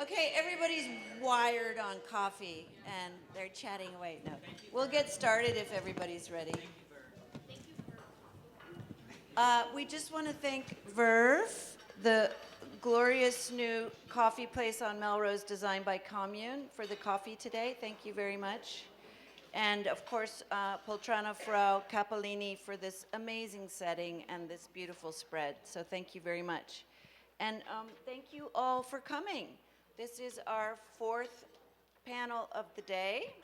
Okay, everybody's wired on coffee and they're chatting away. No, we'll get started if everybody's ready. We just want to thank Verve, the glorious new coffee place on Melrose designed by Commune, for the coffee today. Thank you very much. And of course, Poltrona Frau Cappellini for this amazing setting and this beautiful spread. So thank you very much. And thank you all for coming. This is our fourth panel of the day.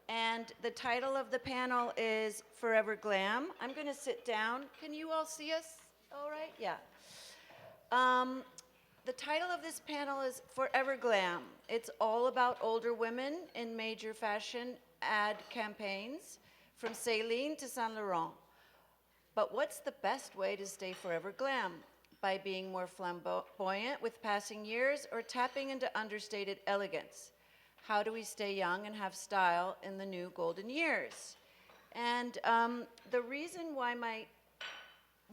And the title of the panel is Forever Glam. I'm going to sit down. Can you all see us all right? Yeah. The title of this panel is Forever Glam. It's all about older women in major fashion ad campaigns, from Celine to Saint Laurent. But what's the best way to stay forever glam? By being more flamboyant with passing years, or tapping into understated elegance? How do we stay young and have style in the new golden years? And the reason why my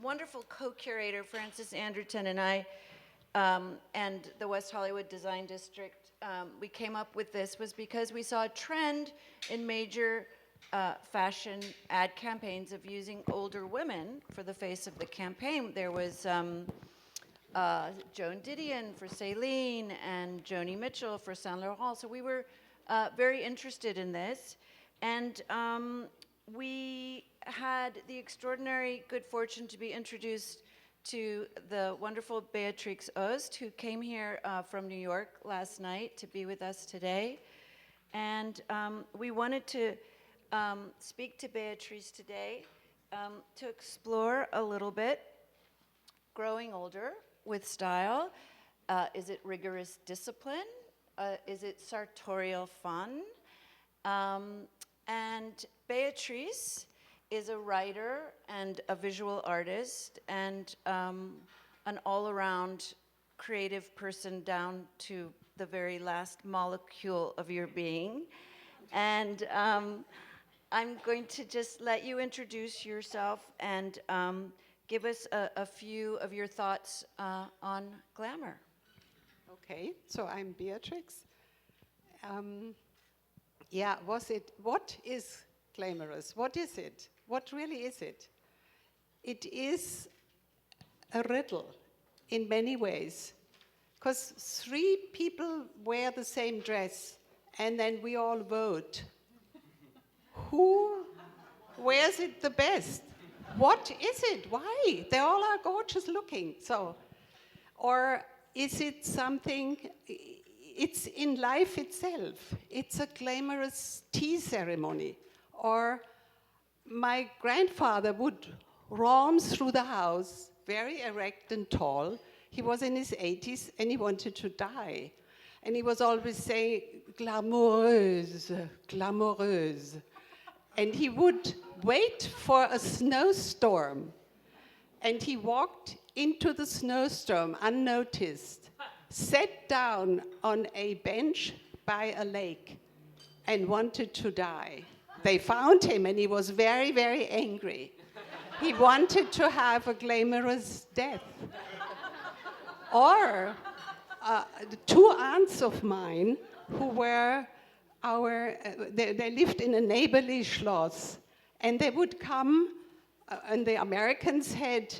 wonderful co-curator, Frances Anderton, and I, and the West Hollywood Design District, we came up with this was because we saw a trend in major fashion ad campaigns of using older women for the face of the campaign. There was Joan Didion for Celine and Joni Mitchell for Saint Laurent. So we were very interested in this. And we had the extraordinary good fortune to be introduced to the wonderful Beatrix Ost, who came here from New York last night to be with us today. And we wanted to speak to Beatrice today to explore a little bit growing older with style. Is it rigorous discipline? Is it sartorial fun? And Beatrice is a writer and a visual artist and an all-around creative person down to the very last molecule of your being. And I'm going to just let you introduce yourself and give us a few of your thoughts on glamour. Okay, so I'm Beatrix. What is glamorous? What is it? What really is it? It is a riddle in many ways, because 3 people wear the same dress and then we all vote. Who wears it the best? What is it? Why? They all are gorgeous looking. So, or is it something, it's in life itself. It's a glamorous tea ceremony. Or my grandfather would roam through the house, very erect and tall. He was in his 80s and he wanted to die. And he was always saying, glamoureuse, glamoureuse. And he would wait for a snowstorm. And he walked into the snowstorm unnoticed, sat down on a bench by a lake, and wanted to die. They found him and he was very, very angry. He wanted to have a glamorous death. Or 2 aunts of mine who were they lived in a neighborly schloss, and they would come, and the Americans had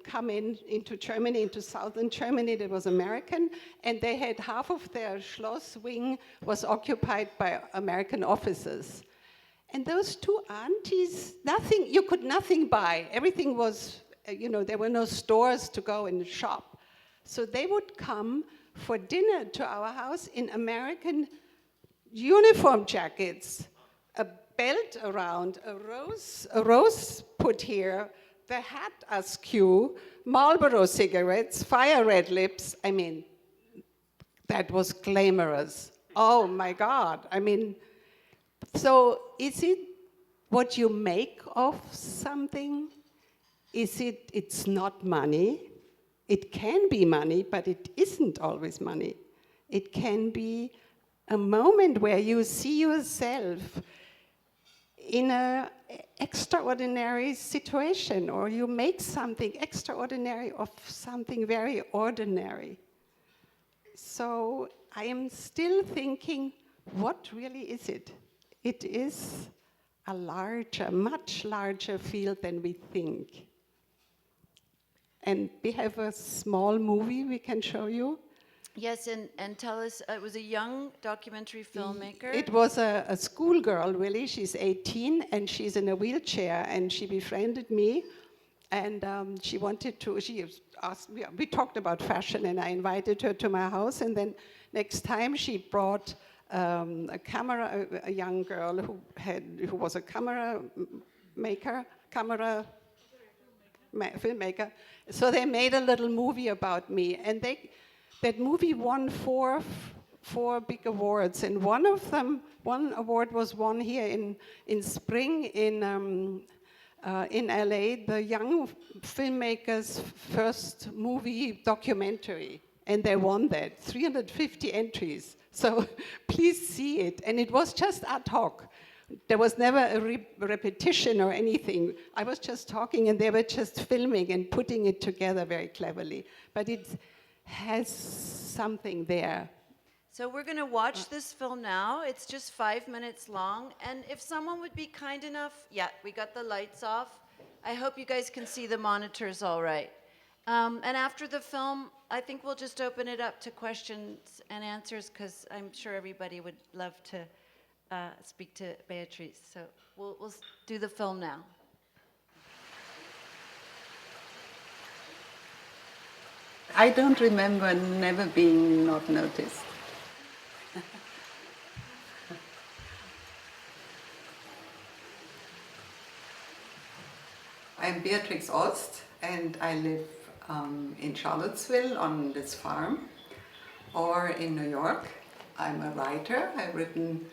come into Germany, into southern Germany, that was American, and they had half of their schloss wing was occupied by American officers. And those 2 aunties, you could nothing buy. Everything was, there were no stores to go and shop. So they would come for dinner to our house in American uniform jackets, a belt around, a rose put here, the hat askew, Marlboro cigarettes, fire red lips. I mean, that was glamorous. Oh my God. I mean, so is it what you make of something? It's not money. It can be money, but it isn't always money. It can be a moment where you see yourself in an extraordinary situation, or you make something extraordinary of something very ordinary. So I am still thinking, what really is it? It is a larger, much larger field than we think. And we have a small movie we can show you. Yes, and tell us, it was a young documentary filmmaker. It was a schoolgirl, really. She's 18, and she's in a wheelchair, and she befriended me, and she wanted to, she asked, we talked about fashion, and I invited her to my house, and then next time she brought a camera, a young girl who was a camera maker, filmmaker. So they made a little movie about me, and that movie won four big awards, and one award was won here in spring in LA, the young filmmakers' first movie documentary, and they won that, 350 entries. So please see it, and it was just ad hoc. There was never a repetition or anything. I was just talking, and they were just filming and putting it together very cleverly. But it has something there. So we're going to watch this film now. It's just 5 minutes long. And if someone would be kind enough, yeah, we got the lights off. I hope you guys can see the monitors all right. And after the film, I think we'll just open it up to questions and answers, because I'm sure everybody would love to speak to Beatrix. So we'll do the film now. I don't remember never being not noticed. I'm Beatrix Ost, and I live in Charlottesville on this farm, or in New York. I'm a writer. I've written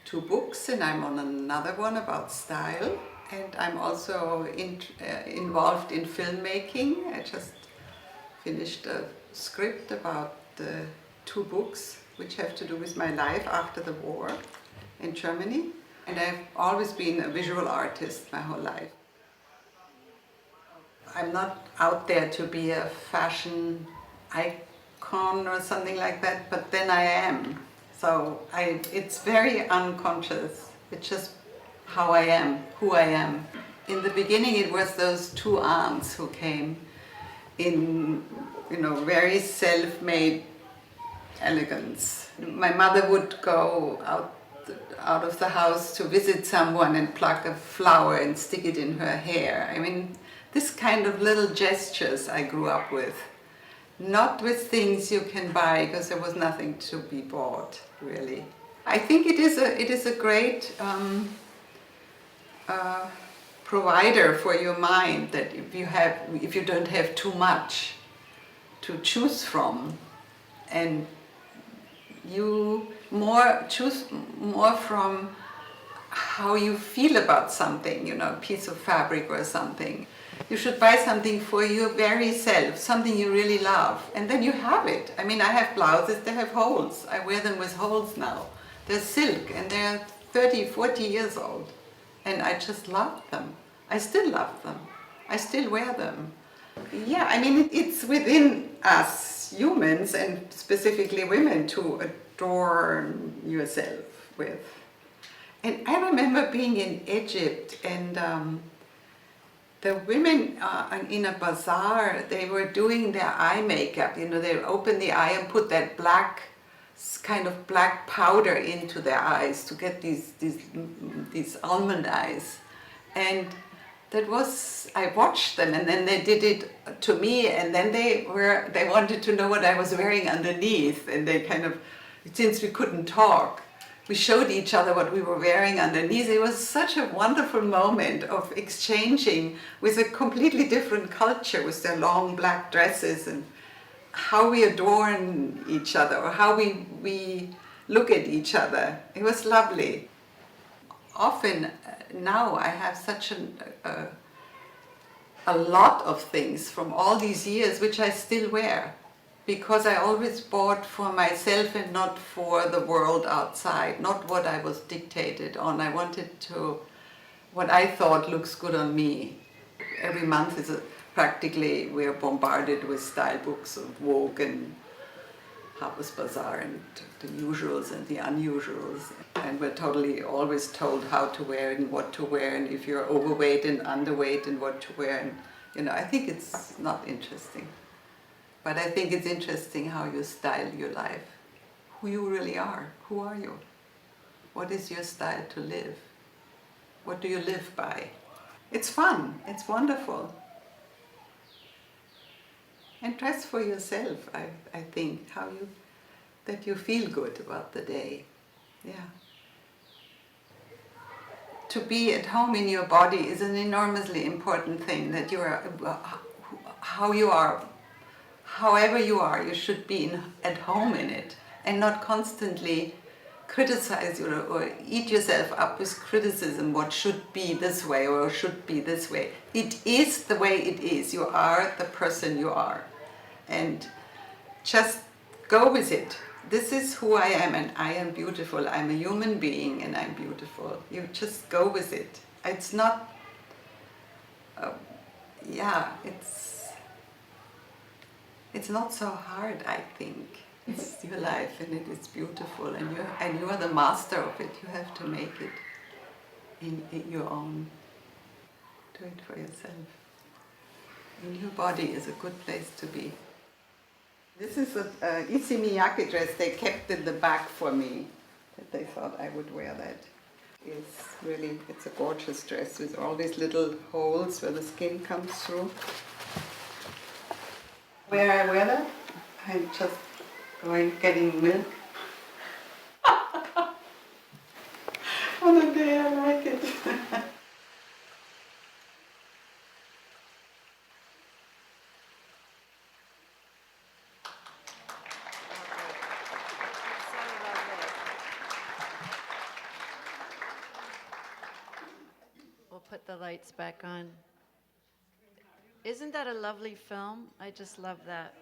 2 books, and I'm on another one about style, and I'm also involved in filmmaking. I just finished a script about the 2 books which have to do with my life after the war in Germany, and I've always been a visual artist my whole life. I'm not out there to be a fashion icon or something like that, but then I am. So it's very unconscious. It's just how I am, who I am. In the beginning, it was those 2 aunts who came in, very self-made elegance. My mother would go out of the house to visit someone and pluck a flower and stick it in her hair. I mean, this kind of little gestures I grew up with. Not with things you can buy, because there was nothing to be bought, really. I think it is a great provider for your mind, that if you don't have too much to choose from, and you choose more from how you feel about something, a piece of fabric or something. You should buy something for your very self, something you really love, and then you have it. I mean, I have blouses, they have holes. I wear them with holes now. They're silk, and they're 30, 40 years old, and I just love them. I still love them. I still wear them. Yeah, I mean, it's within us humans, and specifically women, to adorn yourself with. And I remember being in Egypt, and the women in a bazaar, they were doing their eye makeup. They open the eye and put that kind of black powder into their eyes to get these almond eyes. And I watched them, and then they did it to me, and then they wanted to know what I was wearing underneath, and they since we couldn't talk, we showed each other what we were wearing underneath. It was such a wonderful moment of exchanging with a completely different culture, with their long black dresses, and how we adorn each other, or how we look at each other. It was lovely. Often now I have such a lot of things from all these years which I still wear, because I always bought for myself and not for the world outside, not what I was dictated on. I wanted what I thought looks good on me. Every month practically we're bombarded with style books of Vogue and house bazaar and the usuals and the unusuals. And we're totally always told how to wear and what to wear, and if you're overweight and underweight and what to wear. And, you know, I think it's not interesting. But I think it's interesting how you style your life. Who you really are. Who are you? What is your style to live? What do you live by? It's fun. It's wonderful. And dress for yourself, I think, that you feel good about the day. Yeah. To be at home in your body is an enormously important thing, that you are, how you are, however you are, you should be at home in it and not constantly criticize or eat yourself up with criticism, what should be this way or should be this way. It is the way it is. You are the person you are. And just go with it. This is who I am, and I am beautiful. I'm a human being and I'm beautiful. You just go with it. It's not, it's not so hard, I think. It's your life and it is beautiful, and you are the master of it. You have to make it in your own. Do it for yourself. And your body is a good place to be. This is a Issey Miyake dress they kept in the back for me, that they thought I would wear that. It's a gorgeous dress with all these little holes where the skin comes through. Where I wear that, I'm just going getting milk. On a day I like it. We'll put the lights back on. Isn't that a lovely film? I just love that.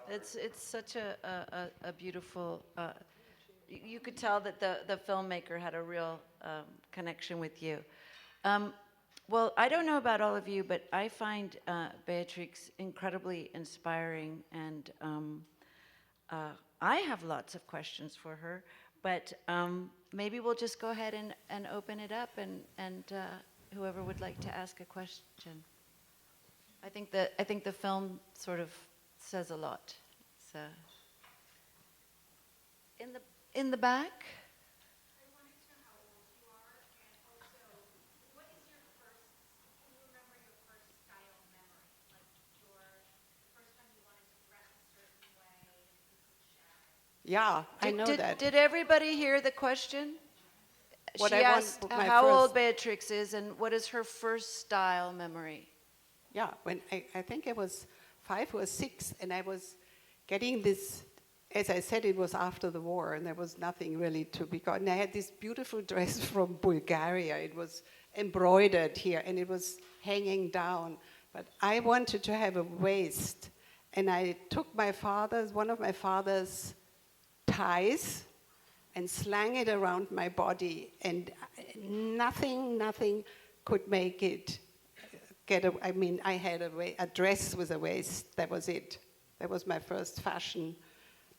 It's such a beautiful. You could tell that the filmmaker had a real connection with you. Well, I don't know about all of you, but I find Beatrix incredibly inspiring, and I have lots of questions for her. But maybe we'll just go ahead and open it up, and whoever would like to ask a question. I think the film sort of says a lot. So, in the back. I wanted to know how old you are, and also, what is your first? Can you remember your first style memory, like your first time you wanted to dress a certain way, and if you could share it? Yeah, I know that. Did everybody hear the question? What She I want asked for my how old first- Beatrix is and what is her first style memory. Yeah, when I think I was 5 or 6, and I was getting this, as I said, it was after the war, and there was nothing really to be got. And I had this beautiful dress from Bulgaria. It was embroidered here, and it was hanging down. But I wanted to have a waist, and I took one of my father's ties, and slang it around my body, and nothing could make it I had a dress with a waist. That was it. That was my first fashion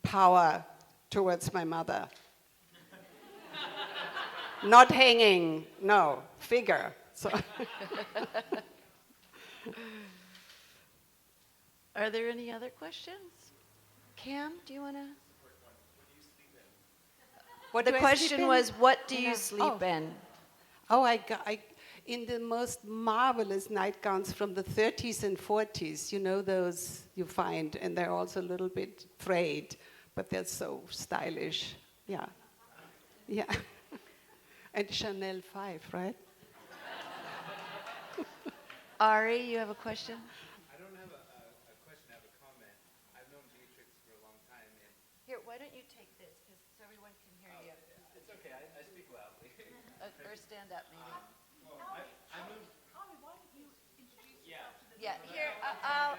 power towards my mother. Not hanging, no, figure. So Are there any other questions? Cam, do you want to? The question was, what do you sleep in? Oh, I in the most marvelous nightgowns from the 30s and 40s. You know those you find, and they're also a little bit frayed, but they're so stylish. Yeah. Yeah. And Chanel 5, right? Ari, you have a question? I don't have a question, I have a comment. I've known Beatrix for a long time. And Here, why don't you take this, because so everyone can hear you. it's okay, I speak loudly. Or stand up, maybe. I've known, Yeah, here,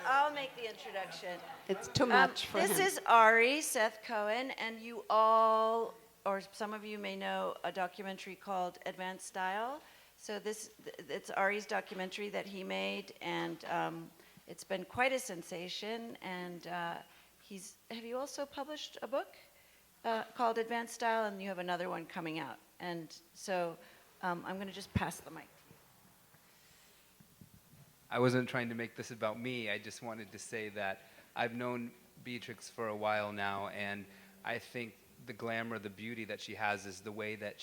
I'll make the introduction. It's too much for This him. is Ari, Seth Cohen, and you all, or some of you may know a documentary called Advanced Style. So it's Ari's documentary that he made, and it's been quite a sensation, and have you also published a book called Advanced Style, and you have another one coming out. And so I'm going to just pass the mic. I wasn't trying to make this about me. I just wanted to say that I've known Beatrix for a while now, and I think the glamour, the beauty that she has is the way that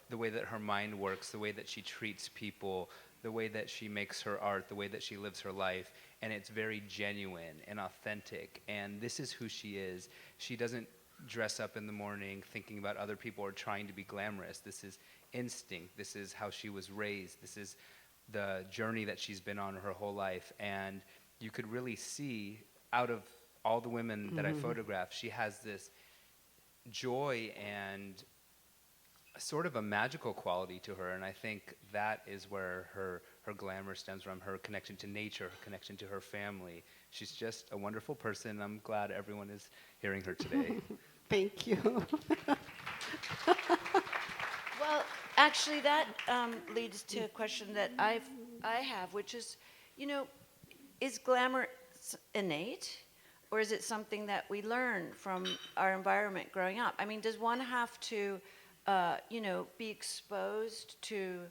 the way that her mind works, the way that she treats people, the way that she makes her art, the way that she lives her life, and it's very genuine and authentic, and this is who she is. She doesn't dress up in the morning thinking about other people or trying to be glamorous. This is instinct. This is how she was raised. This is the journey that she's been on her whole life, and you could really see out of all the women that I photographed, she has this joy and sort of a magical quality to her, and I think that is where her glamour stems from, her connection to nature, her connection to her family. She's just a wonderful person. I'm glad everyone is hearing her today. Thank you. Well, actually, that leads to a question that I have, which is, is glamour innate, or is it something that we learn from our environment growing up? I mean, does one have to, be exposed to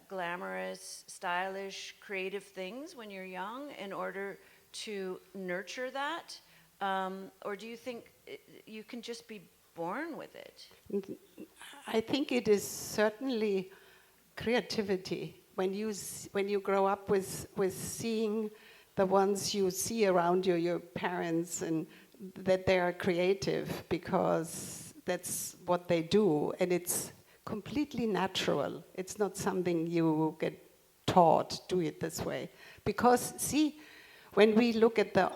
glamorous, stylish, creative things when you're young in order to nurture that? Or do you think you can just be born with it? I think it is certainly creativity. When you grow up with seeing the ones you see around you, your parents, and that they are creative because that's what they do, and it's completely natural. It's not something you get taught, do it this way. Because see, when we look at the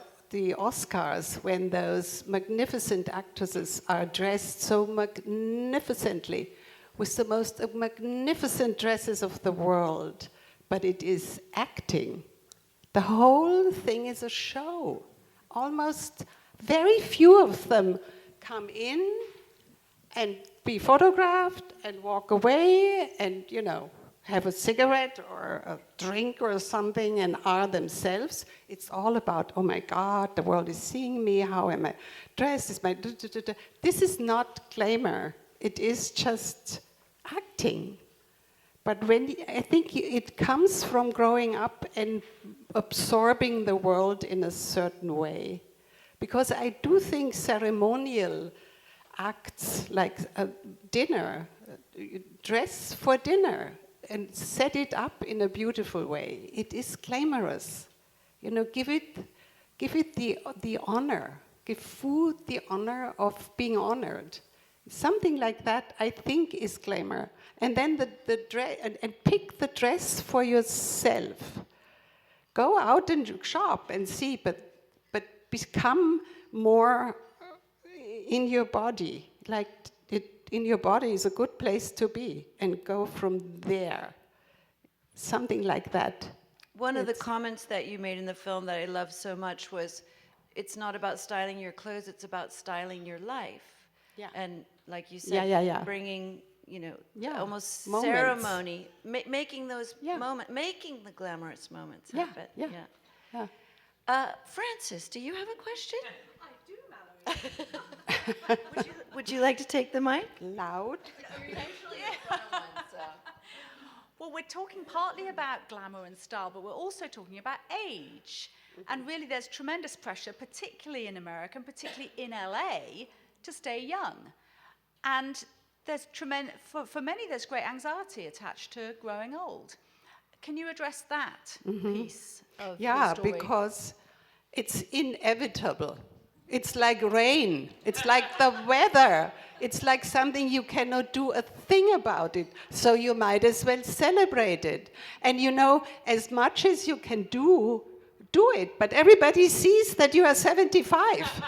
Oscars, when those magnificent actresses are dressed so magnificently, with the most magnificent dresses of the world, but it is acting. The whole thing is a show. Almost very few of them come in and be photographed and walk away and, have a cigarette or a drink or something and are themselves. It's all about, oh my God, the world is seeing me, how am I dressed? Is my This is not glamour. It is just acting. But I think it comes from growing up and absorbing the world in a certain way. Because I do think ceremonial acts like a dinner, dress for dinner, and set it up in a beautiful way. It is glamorous. Give it the honor. Give food the honor of being honored. Something like that, I think, is glamour. And then the dress, and pick the dress for yourself. Go out and shop and see, but become more in your body. Like in your body is a good place to be, and go from there. Something like that. One of the comments that you made in the film that I loved so much was, it's not about styling your clothes, it's about styling your life. Yeah. And like you said, bringing, almost moments. Ceremony, making those moments, making the glamorous moments happen. Yeah. Frances, do you have a question? I do, Mallory. Would you like to take the mic? Loud. Well, we're talking partly about glamour and style, but we're also talking about age. And really there's tremendous pressure, particularly in America, and particularly in LA, to stay young. And there's for many, there's great anxiety attached to growing old. Can you address that piece of the story? Because it's inevitable. It's like rain. It's like the weather. It's like something you cannot do a thing about it. So you might as well celebrate it. And as much as you can do it. But everybody sees that you are 75.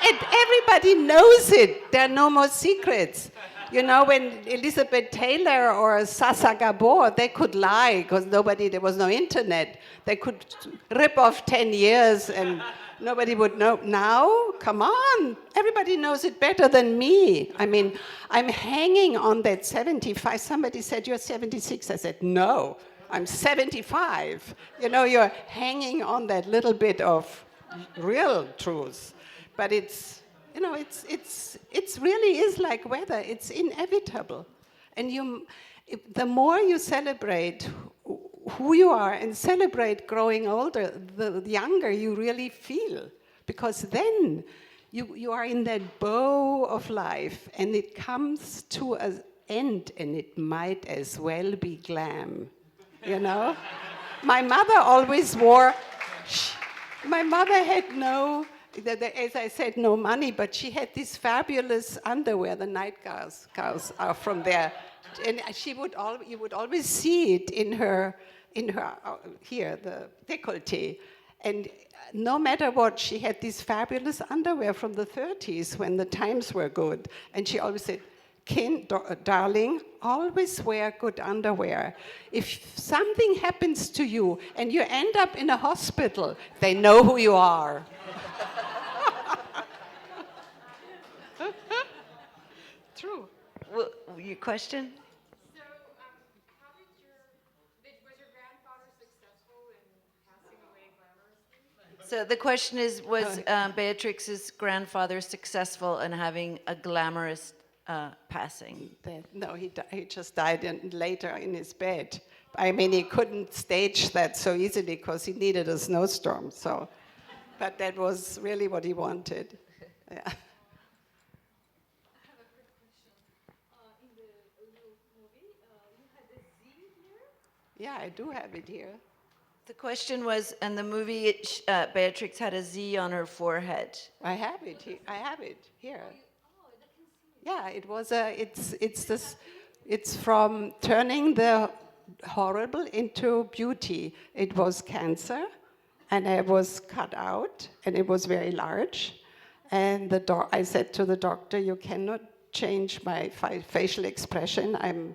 And everybody knows it. There are no more secrets. When Elizabeth Taylor or Sasa Gabor, they could lie because there was no internet. They could rip off 10 years and nobody would know. Now, come on, everybody knows it better than me. I mean, I'm hanging on that 75. Somebody said, you're 76. I said, no, I'm 75. You're hanging on that little bit of real truth. But it's, it's really is like weather. It's inevitable. And the more you celebrate who you are and celebrate growing older, the younger you really feel. Because then you are in that bow of life and it comes to an end and it might as well be glam, you know? My mother always wore, my mother had no, as I said, no money, but she had this fabulous underwear, the night gowns are from there. And you would always see it in her here, the décolleté. And no matter what, she had this fabulous underwear from the 30s when the times were good. And she always said, darling, always wear good underwear. If something happens to you and you end up in a hospital, they know who you are. True. Well, your question? So, how did was your grandfather successful in passing away glamorously? So the question is, was Beatrix's grandfather successful in having a glamorous passing? No, he just died later in his bed. I mean, he couldn't stage that so easily because he needed a snowstorm. So, but that was really what he wanted. Yeah. I have a quick question. In the little movie, you had a Z here? Yeah, I do have it here. The question was, in the movie, Beatrix had a Z on her forehead. I have it here. I have it here. Oh, I can see it. Yeah, it was it's from turning the horrible into beauty. It was cancer, and I was cut out, and it was very large. And I said to the doctor, you cannot change my facial expression. I'm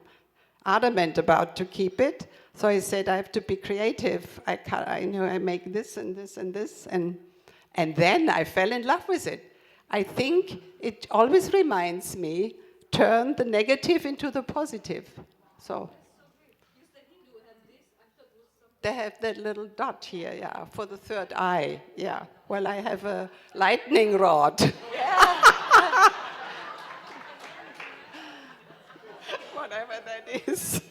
adamant about to keep it. So I said, I have to be creative. I make this and this and this, and then I fell in love with it. I think it always reminds me, turn the negative into the positive. So they have that little dot here, yeah, for the third eye, yeah. Well, I have a lightning rod. Whatever that is.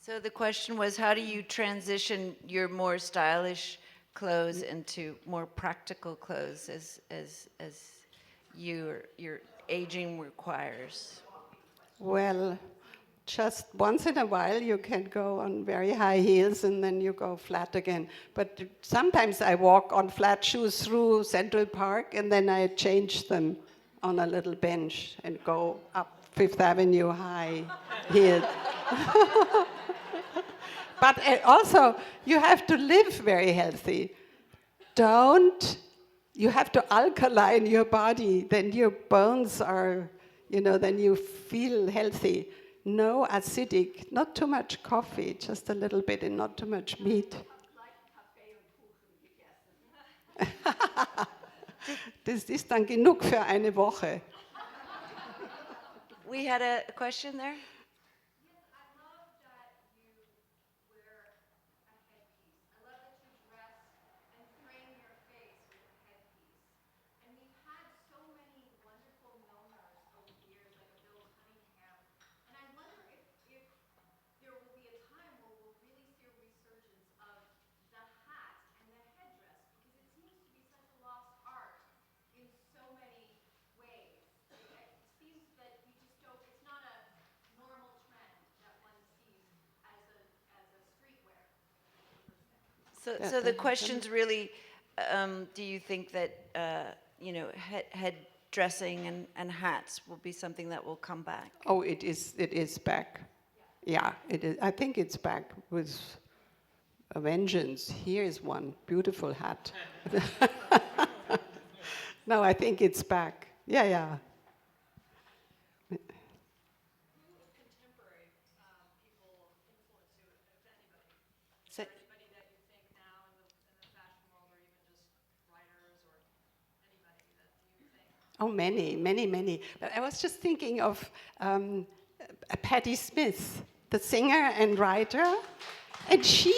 So the question was, how do you transition your more stylish clothes into more practical clothes as your aging requires? Well, just once in a while you can go on very high heels and then you go flat again. But sometimes I walk on flat shoes through Central Park and then I change them on a little bench and go up Fifth Avenue high heeled. But also, you have to live very healthy. You have to alkaline your body, then your bones are, then you feel healthy. No acidic, not too much coffee, just a little bit and not too much meat. Das ist dann genug für eine Woche. We had a question there? So the question's really, do you think that head dressing and hats will be something that will come back. Oh, it is back. Yeah, it is. I think it's back with a vengeance. Here is one beautiful hat. No, I think it's back. Yeah. Contemporary people influence you, if anybody? Is Say- there anybody that you think now in the fashion world, or even just writers, or anybody that you think? Oh, many. But I was just thinking of Patti Smith, the singer and writer, and she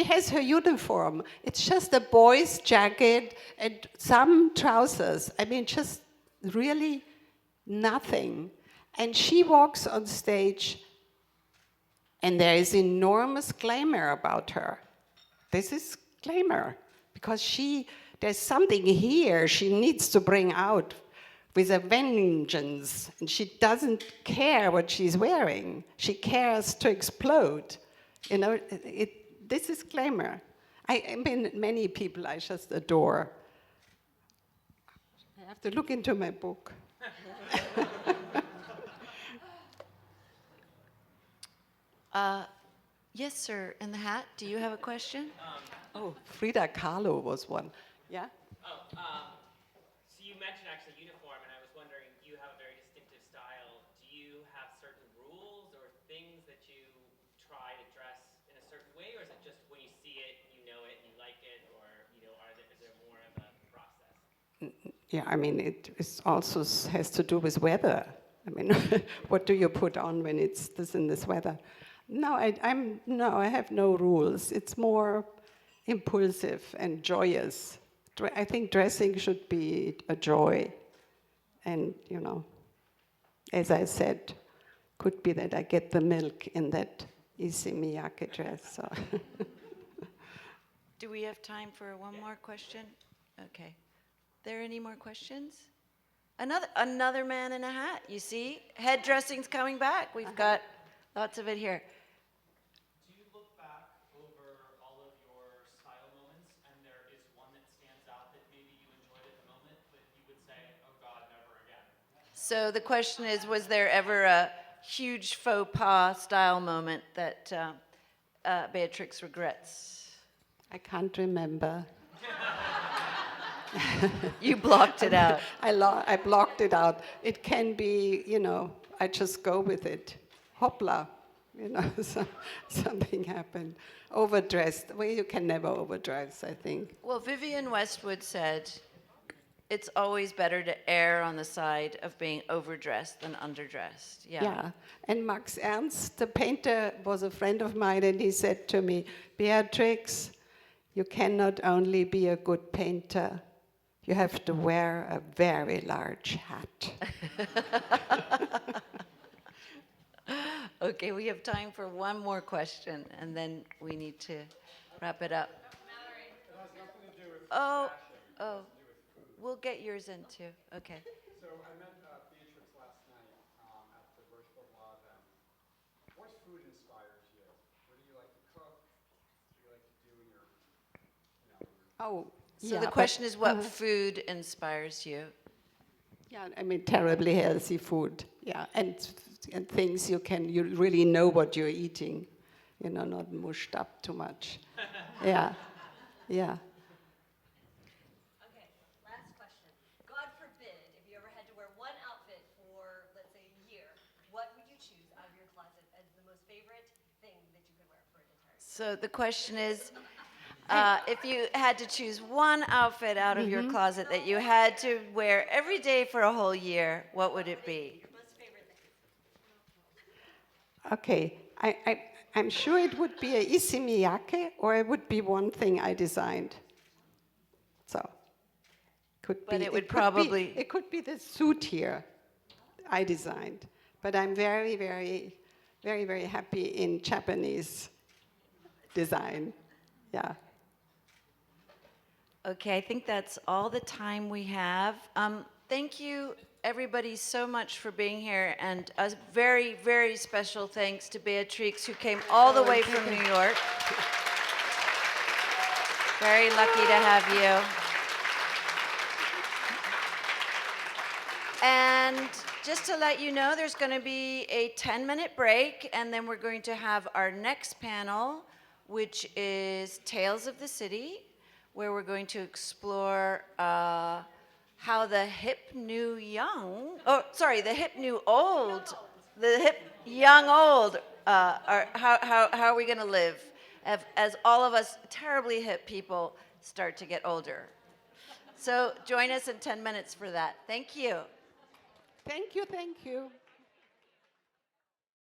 has her uniform. It's just a boy's jacket and some trousers. I mean, just really nothing. And she walks on stage, and there is enormous glamour about her. This is glamour, because there's something here she needs to bring out with a vengeance, and she doesn't care what she's wearing. She cares to explode. This is glamour. I mean, many people I just adore. I have to look into my book. Yes, sir, in the hat. Do you have a question? Oh, Frida Kahlo was one. Yeah? So you mentioned actually uniform, and I was wondering, you have a very distinctive style. Do you have certain rules or things that you try to dress in a certain way, or is it just when you see it, you know it, and you like it, or is there more of a process? Yeah, I mean, it also has to do with weather. I mean, what do you put on when it's in this weather? No, I have no rules. It's more impulsive and joyous. I think dressing should be a joy. And, as I said, could be that I get the milk in that Issey Miyake dress. So. Do we have time for one more question? Okay. There any more questions? Another man in a hat, you see? Head dressing's coming back. We've got lots of it here. Do you look back over all of your style moments, and there is one that stands out that maybe you enjoyed at the moment, but you would say, oh God, never again? So the question is, was there ever a huge faux pas style moment that Beatrix regrets? I can't remember. You blocked it out. I blocked it out. It can be, I just go with it. Hopla, something happened. Overdressed. Well, you can never overdress, I think. Well, Vivienne Westwood said, it's always better to err on the side of being overdressed than underdressed. Yeah. And Max Ernst, the painter, was a friend of mine, and he said to me, Beatrix, you cannot only be a good painter, you have to wear a very large hat. Okay, we have time for one more question, and then we need to wrap it up. Mallery. It has nothing to do with Oh, fashion. oh. It has to do with food. We'll get yours in too. Okay. So I met Beatrix last night at the Roche Bobois event. What food inspires you? What do you like to cook? What do you like to do in your, Oh, So the question is, what food inspires you? Yeah, I mean, terribly healthy food. Yeah, and things you really know what you're eating. Not mushed up too much. Yeah. Okay, last question. God forbid, if you ever had to wear one outfit for, let's say, a year, what would you choose out of your closet as the most favorite thing that you could wear for an entire year? So the question is, if you had to choose one outfit out of your closet that you had to wear every day for a whole year, what would it be? Your most favorite thing. Okay, I'm sure it would be a Issey Miyake, or it would be one thing I designed. So, But it would probably- It could be the suit here I designed. But I'm very, very, very, very happy in Japanese design. Yeah. Okay, I think that's all the time we have. Thank you, everybody, so much for being here, and a very, very special thanks to Beatrix, who came all the way from New York. Very lucky to have you. And just to let you know, there's going to be a 10-minute break, and then we're going to have our next panel, which is Tales of the City, where we're going to explore how the hip new young, the hip new old, the hip young old, how are we going to live as all of us terribly hip people start to get older. So join us in 10 minutes for that. Thank you. Thank you, thank you.